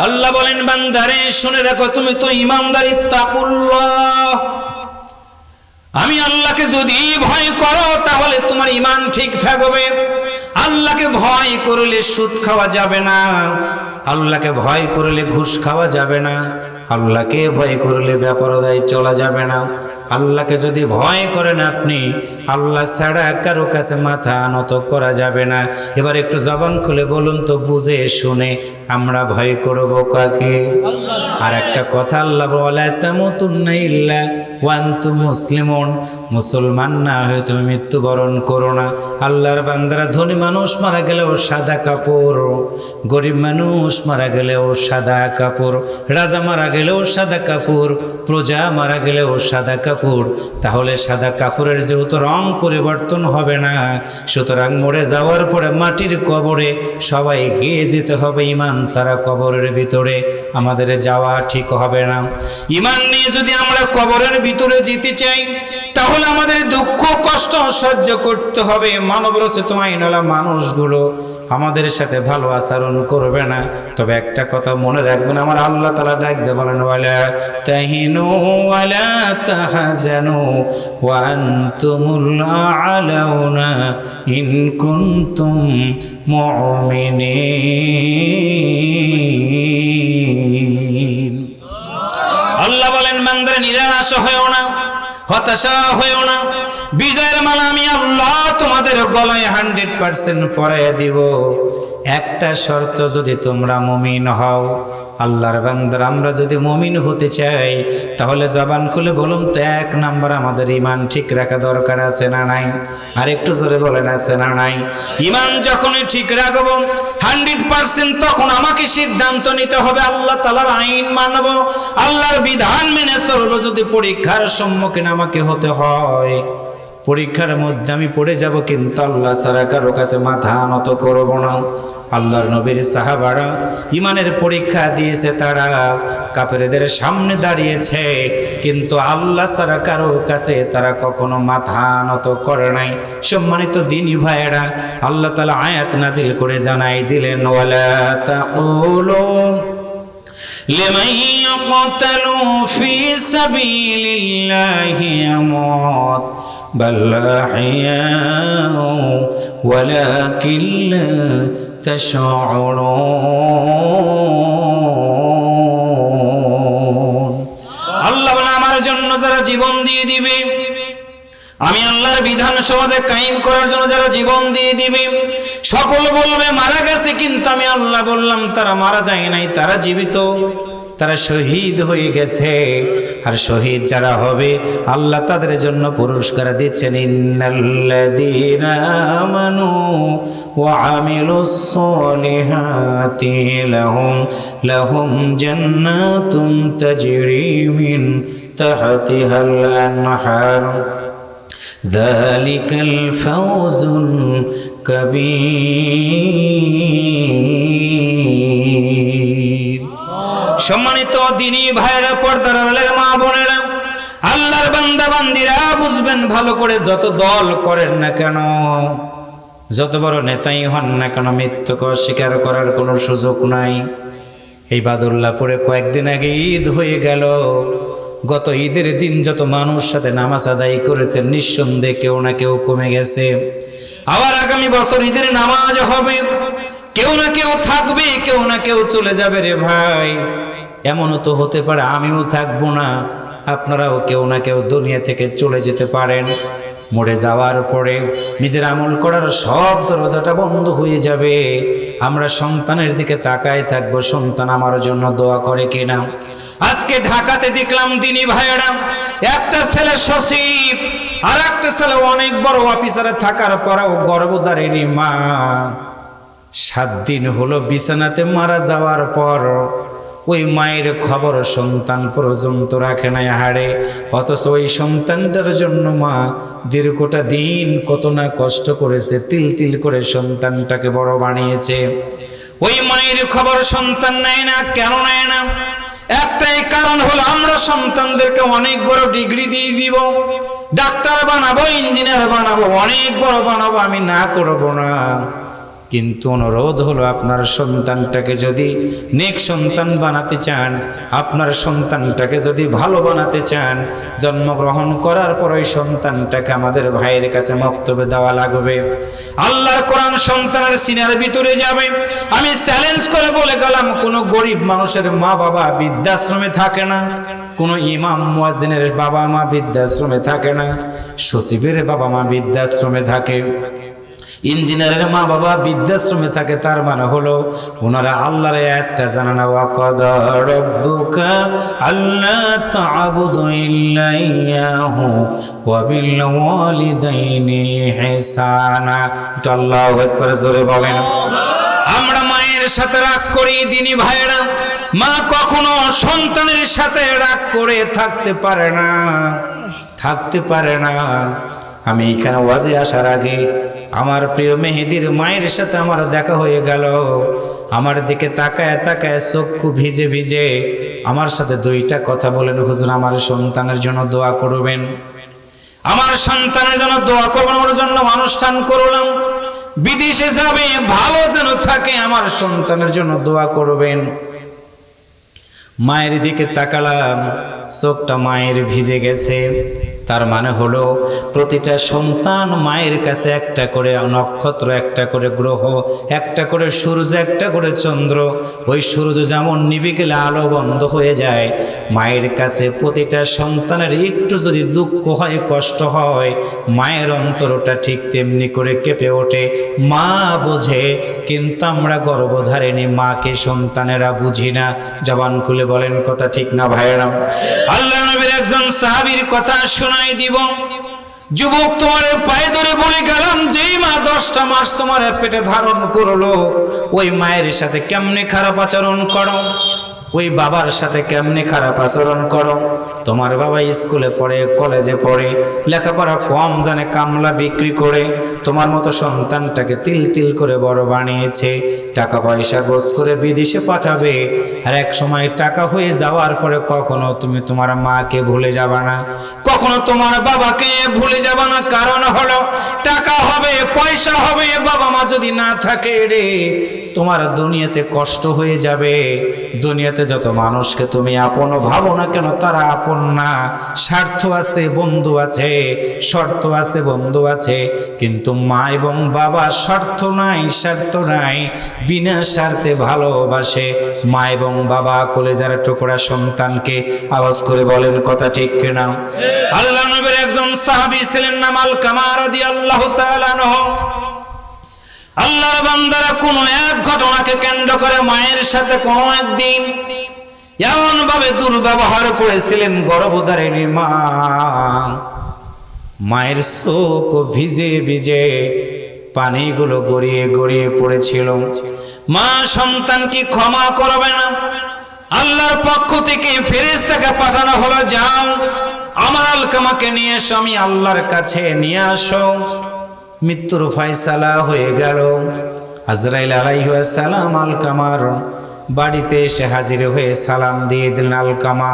আল্লাহ বলেন বান্দারে শুনে রাখো, তুমি তো ঈমানদার, ইত্তাকুল্লাহ, আমি আল্লাহকে যদি ভয় করো তাহলে তোমার ঈমান ঠিক থাকবে। আল্লাহকে ভয় করলে সুদ খাওয়া যাবে না, আল্লাহকে ভয় করলে ঘুষ খাওয়া যাবে না, আল্লাহকে ভয় করলে বেপরদায় চলা যাবে না। আল্লাহকে যদি ভয় করেন আপনি, আল্লাহ ছাড়া কারো কাছে মাথা নত করা যাবে না। এবার একটু জবান খুলে বলুন তো, বুঝে শুনে আমরা ভয় করব কাকে? আর একটা কথা আল্লাহ ওয়ালা তামুতুন্না ইল্লা ওয়া আনতুম মুসলিমুন, মুসলমান না হয়ে তুমি মৃত্যুবরণ করো না। আল্লাহর বান্দারা, ধনী মানুষ মারা গেলেও সাদা কাপড়, গরিব মানুষ মারা গেলেও সাদা কাপড়, রাজা মারা গেলেও সাদা কাপড়, প্রজা মারা গেলেও সাদা কাপড়। তাহলে সাদা কাপড়ের যেহেতু রং পরিবর্তন হবে না, সুতরাং মরে যাওয়ার পরে মাটির কবরে সবাই গিয়ে যেতে হবে। ঈমান ছাড়া কবরের ভিতরে আমাদের যাওয়া ঠিক হবে না। ঈমান নিয়ে যদি আমরা কবরের ভিতরে যেতে চাই তাহলে আমাদের দুঃখ কষ্ট সহ্য করতে হবে। মানব রচিত আইনওয়ালা মানুষগুলো আমাদের সাথে ভালো আচরণ করবে না। তবে একটা কথা মনে রাখবেন, আমার আল্লাহ তাআলা ডাক দিয়ে বলেন, ওয়ালা তাহিনু ওয়ালা তাহজানু ওয়া আনতুমুল আ'লাউনা ইন কুনতুম মুমিনিন। আল্লাহ বলেন বান্দারা, নিরাশ হয়ো না, হতাশা হয়ো না, বিজয়ের মালা আমি আল্লাহ তোমাদের গলায় 100% পরাইয়া দিব। একটা শর্ত, যদি তোমরা মুমিন হও। আল্লাহর বান্দারা, আমরা যদি মুমিন হতে চাই তাহলে জবান খুলে বলুন তো, 1 নাম্বার আমাদের ঈমান ঠিক রাখা দরকার আছে না নাই? আর একটু জোরে বলেন, আছে না নাই? ঈমান যখনই ঠিক রাখবো 100%, তখন আমাকে সিদ্ধান্ত নিতে হবে আল্লাহ তাআলার আইন মানব, আল্লাহর বিধান মেনে চলবো। যদি পরীক্ষার সম্মুখীন আমাকে হতে হয়, পরীক্ষার মধ্যে আমি পড়ে যাব, কিন্তু আল্লাহ ছাড়া কারো কাছে মাথা নত করব না। আল্লাহর নবীর সাহাবারা ঈমানের পরীক্ষা দিয়েছে, তারা কাফেরদের সামনে দাঁড়িয়েছে, কিন্তু আল্লাহ ছাড়া কারো কাছে তারা কখনো মাথা নত করে নাই। সম্মানিত দ্বীনি ভাইয়েরা, আল্লাহ তাআলা আয়াত নাজিল করে জানাই দিলেন, ওয়ালা তাকুলু লিমান ইয়াকতালু ফি সাবিলিল্লাহি আমওয়াত বাল আহইয়াউ ওয়ালাকিন লা তাশউরুন। আল্লাহ বলে, আমার জন্য যারা জীবন দিয়ে দিবে, আমি আল্লাহর বিধান সমাজে কায়েম করার জন্য যারা জীবন দিয়ে দিবে, সকল বলবে মারা গেছে, কিন্তু আমি আল্লাহ বললাম তারা মারা যায় নাই, তারা জীবিত, তারা শহীদ হয়ে গেছে। আর শহীদ যারা হবে আল্লাহ তাদের জন্য পুরস্কার দিচ্ছেন, ইন্নাল্লাযীনা আমানু ওয়া আমিলুস সলিহাতি লাহুম জান্নাতুন তাজরি মিন তাহতিহাল আনহার যালিকাল ফাওজুল কাবীর। সম্মানিত দ্বীনি ভাইরা, পর্দার আড়ালের মা বোনেরা, আল্লাহর বান্দা বান্দিরা বুঝবেন ভালো করে, যত দল করেন না কেন, যত বড় নেতাই হন না কেন, মৃত্যুকে অস্বীকার করার কোনো সুযোগ নাই। এই বাদুল্লাহপুরে কয়েকদিন আগে ঈদ হয়ে গেল। গত ঈদের দিন যত মানুষ সাথে নামাজ আদায় করেছে, নিঃসন্দেহে কেউ না কেউ কমে গেছে। আবার আগামী বছর ঈদের নামাজ হবে, কেউ না কেউ থাকবে, কেউ না কেউ চলে যাবে। রে ভাই, এমনও তো হতে পারে আমিও থাকবো না, আপনারাও কেউ না কেউ দুনিয়া থেকে চলে যেতে পারেন। মরে যাওয়ার পরে নিজের আমল করার সব দরজাটা বন্ধ হয়ে যাবে। আমরা সন্তানের দিকে তাকায় থাকবো, সন্তান আমার জন্য দোয়া করে কিনা। আজকে ঢাকাতে দেখলাম দ্বীনি ভাইয়েরা, একটা ছেলে সচিব, আর একটা ছেলে অনেক বড় অফিসারে থাকার পরেও গর্ভধারিণী মা 7 দিন হলো বিছানাতে মারা যাওয়ার পর ওই মায়ের খবর সন্তান পর্যন্ত রাখে নাই হাড়ে। অথচ ওই সন্তানটার জন্য মা দীর্ঘটা দিন কত না কষ্ট করেছে, তিল তিল করে সন্তানটাকে বড় বানিয়েছে। ওই মায়ের খবর সন্তান নেয় না। কেন নেয় না? একটাই কারণ হলো, আমরা সন্তানদেরকে অনেক বড় ডিগ্রি দিয়ে দিব, ডাক্তার বানাবো, ইঞ্জিনিয়ার বানাবো, অনেক বড় বানাবো, আমি না করব না। কিন্তু অনুরোধ হলো, আপনার সন্তানটাকে যদি নেক সন্তান বানাতে চান, আপনার সন্তানটাকে যদি ভালো বানাতে চান, জন্মগ্রহণ করার পর ওই সন্তানটাকে আমাদের ভাইয়ের কাছে মক্তবে দেওয়া লাগবে। আল্লাহর কোরআন সন্তানের সিনার ভিতরে যাবে। আমি চ্যালেঞ্জ করে বলে গেলাম, কোনো গরিব মানুষের মা বাবা বৃদ্ধাশ্রমে থাকে না, কোনো ইমাম মুয়াজ্জিনের বাবা মা বৃদ্ধাশ্রমে থাকে না, সচিবের বাবা মা বৃদ্ধাশ্রমে থাকে, ইঞ্জিনিয়ারের মা বাবা বৃদ্ধাশ্রমে থাকে। তার মানে হলো ওনারা আল্লাহর আয়াতটা জানে না, ওয়া কাদা রাব্বুকা আল্লা তা'বুদু ইল্লা ইয়াহু ওয়া বিল ওয়ালিদাইনি ইহসানা। এটা আল্লাহু আকবার, জোরে বলেন। আমরা মায়ের সাথে রাগ করি, দিনী ভাইরা, মা কখনো সন্তানের সাথে রাগ করে থাকতে পারে না, থাকতে পারে না। আমি এখানে ওয়াজে আসার আগে আমার প্রিয় মেহেদির মায়ের সাথে আমার দেখা হয়ে গেল। আমার দিকে তাকায় তাকায় চক্ষু ভিজে ভিজে আমার সাথে দুইটা কথা বলেন, হুজুর আমার সন্তানের জন্য দোয়া করবেন, আমার সন্তানের জন্য দোয়া করবেন। ওর জন্য অনুষ্ঠান করলাম, বিদেশে যাবে, ভালো যেন থাকে, আমার সন্তানের জন্য দোয়া করবেন। মায়ের দিকে তাকালাম, চোখটা মায়ের ভিজে গেছে। তার মানে হলো প্রতিটা সন্তান মায়ের কাছে একটা করে নক্ষত্র, একটা করে গ্রহ, একটা করে সূর্য, একটা করে চন্দ্র। ওই সূর্য যেমন নিভে গেলে আলো বন্ধ হয়ে যায়, মায়ের কাছে প্রতিটা সন্তানের একটু যদি দুঃখ হয়, কষ্ট হয়, মায়ের অন্তরটা ঠিক তেমনি করে কেঁপে ওঠে। মা বোঝে, কিন্তু আমরা গর্ভধারিণী মাকে সন্তানেরা বুঝি না। জবান খুলে বলেন কথা ঠিক না ভাইয়েরা? আল্লাহ নবীর একজন সাহাবীর কথা শোনাই দিব। যুবক, তোমার পায়ে ধরে বলে গেলাম, যেই মা 10টা মাস তোমার পেটে ধারণ করলো, ওই মায়ের সাথে কেমনে খারাপ আচরণ করো, ওই বাবার সাথে কেমনে খারাপ আচরণ করো। তোমার বাবা স্কুলে পড়ে, কলেজে পড়ে, লেখাপড়া কম জানে, কামলা বিক্রি করে তোমার মতো সন্তানটাকে তিল তিল করে বড় বানিয়েছে, টাকা পয়সা গোছ করে বিদেশে পাঠাবে। আর এক সময় টাকা হয়ে যাওয়ার পরে কখনো তুমি তোমার মাকে ভুলে যাবা না, কখনো তোমার বাবাকে ভুলে যাবা না। কারণ হলো টাকা হবে, পয়সা হবে, বাবা মা যদি না থাকে রে, তোমার দুনিয়াতে কষ্ট হয়ে যাবে। দুনিয়াতে যত মানুষকে তুমি আপন ভাবো না কেন, তারা আপন না। স্বার্থ আছে, বন্ধু আছে, শর্ত আছে, বন্ধু আছে, কিন্তু মা এবং বাবা স্বার্থ নাই, স্বার্থ নাই, বিনা স্বার্থে ভালোবাসে মা এবং বাবা কলেজার টুকরা সন্তানকে। আওয়াজ করে বলেন কথা ঠিক কিনা? আল্লাহ নবীর একজন সাহাবী ছিলেন নাম আলকামা রাদিয়াল্লাহু তাআলা আনহু। আল্লাহর বান্দারা কোনো এক ঘটনাকে কেন্দ্র করে মায়ের সাথে কোনো একদিন এমন ভাবে দুর্ব্যবহার করেছিলেন, গর্ভধারিণী মা। মায়ের চোখ ভিজে ভিজে পানিগুলো গড়িয়ে গড়িয়ে পড়েছিল। মা সন্তানকে ক্ষমা করবে না। আল্লাহর পক্ষ থেকে ফেরেশতাকে পাঠানো হলো, যাও আমার আলকামাকে নিয়ে এসো, আমি আল্লাহর কাছে নিয়ে আসো। মৃত্যুর ফয়সালা হয়ে গেল। আজরাইল আলাইহিস সালাম আলকামার বাড়িতে এসে হাজির হয়ে সালাম দিয়ে দিলেন, আলকামা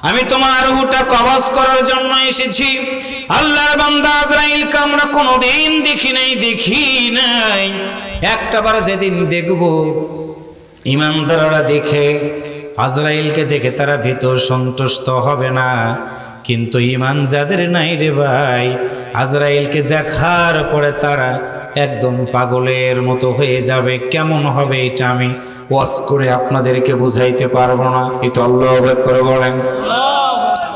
আমি তোমার রূহটা কবজ করার জন্য এসেছি। আল্লাহর বান্দা আজরাইলকে আমরা কোনোদিন দেখি নাই। একটাবার যেদিন দেখব, ঈমানদাররা দেখে আজরাইলকে দেখে তারা ভিতর সন্তুষ্ট হবে না, কিন্তু ঈমান যাদের নাই রে ভাই, আজরাইলকে দেখার পরে তারা একদম পাগলের মতো হয়ে যাবে। কেমন হবে এটা আমি ওয়াজ করে আপনাদেরকে বুঝাইতে পারবো না। এটা আল্লাহু আকবার বলেন,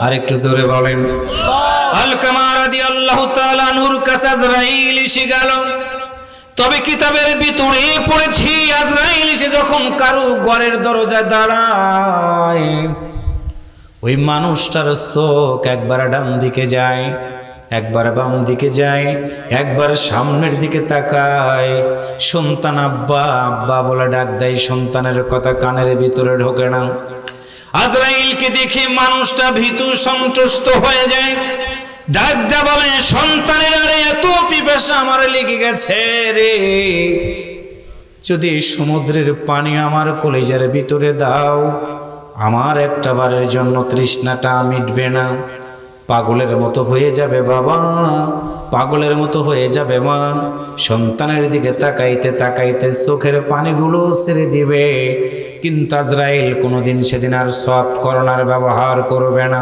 আর একটু জোরে বলেন। আলকামা রাদিয়াল্লাহু তাআলা আনহুর কাছে আজরাইল এসে গেল। তবে কিতাবের ভিতরে পড়েছি, আজরাইল এসে যখন কারো ঘরের দরজায় দাঁড়ায়, ওই মানুষটার চোখ একবার ডান দিকে যায়, একবার বাম দিকে যায়, একবার সামনের দিকে তাকায়। সন্তান আব্বা আব্বা বলে ডাক দেয়, সন্তানের কথা কানের ভিতরে ঢোকে না। আজরাইলকে দেখে মানুষটা ভীতু সন্তুষ্ট হয়ে যায়, ডাক দা বলে, সন্তানের আরে এত পিপাসা আমার লেগে গেছে রে, যদি সমুদ্রের পানি আমার কলিজার ভিতরে দাও, আমার একটা বারের জন্য তৃষ্ণাটা মিটবে না। পাগলের মতো হয়ে যাবে বাবা, পাগলের মতো হয়ে যাবে মা। সন্তানের দিকে তাকাইতে তাকাইতে চোখের পানিগুলো ছেড়ে দিবে, কিন্তু আজরাইল কোনোদিন সেদিন আর সফট করোনার ব্যবহার করবে না।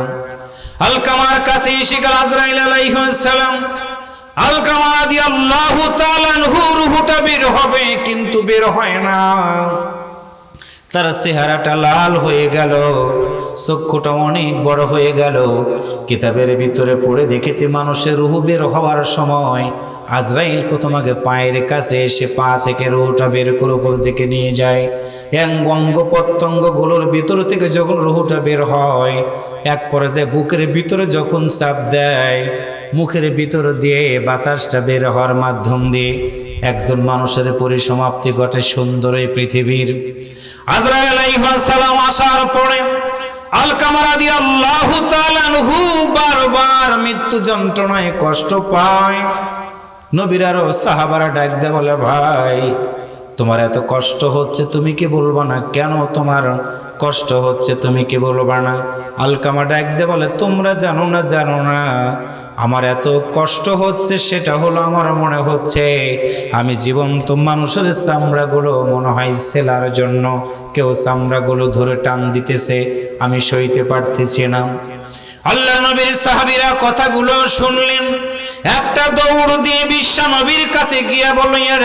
আলকামার কাছে এসে গেল আজরাইল আলাইহিস সালাম। আলকামা রাদিয়াল্লাহু তাআলা আনহু রূহটা বের হবে, কিন্তু বের হয় না। তার চেহারাটা লাল হয়ে গেল, চক্ষুটা অনেক বড় হয়ে গেল। কিতাবের ভিতরে পড়ে দেখেছি মানুষের রূহ বের হওয়ার সময় আজরাইল প্রথম আগে পায়ের কাছে এসে পা থেকে রূহটা বের করে উপর দিকে নিয়ে যায়। অঙ্গ প্রত্যঙ্গগুলোর ভিতর থেকে যখন রূহটা বের হয়, এক পর্যায়ে বুকের ভিতরে যখন চাপ দেয়, মুখের ভিতর দিয়ে বাতাসটা বের হওয়ার মাধ্যম দিয়ে একজন মানুষের পরিসমাপ্তি ঘটে সুন্দর এই পৃথিবীর। আজরাইল আলাইহিস সালাম আসার পরে আলকামা রাদিয়াল্লাহু তাআলা আনহু বারবার মৃত্যু যন্ত্রণায় কষ্ট পায়। নবীর আরো সাহাবারা ডাক দেয়, বলে ভাই তোমার এত কষ্ট হচ্ছে তুমি কি বলবা না? কেন তোমার কষ্ট হচ্ছে তুমি কি বলবা না? আলকামা ডাক দেয় বলে, তোমরা জানো না আমার এত কষ্ট হচ্ছে, সেটা হলো আমার মনে হচ্ছে আমি জীবন্ত মানুষের চামড়াগুলো মনে হয় সেলার জন্য কেউ চামড়াগুলো ধরে টান দিতেছে, আমি সইতে পারতেছি না। আল্লাহ নবীর সাহাবীরা কথাগুলো শুনলেন, একটা দৌড় দিয়ে বিশ্ব নবীর কাছে গিয়া বললেন,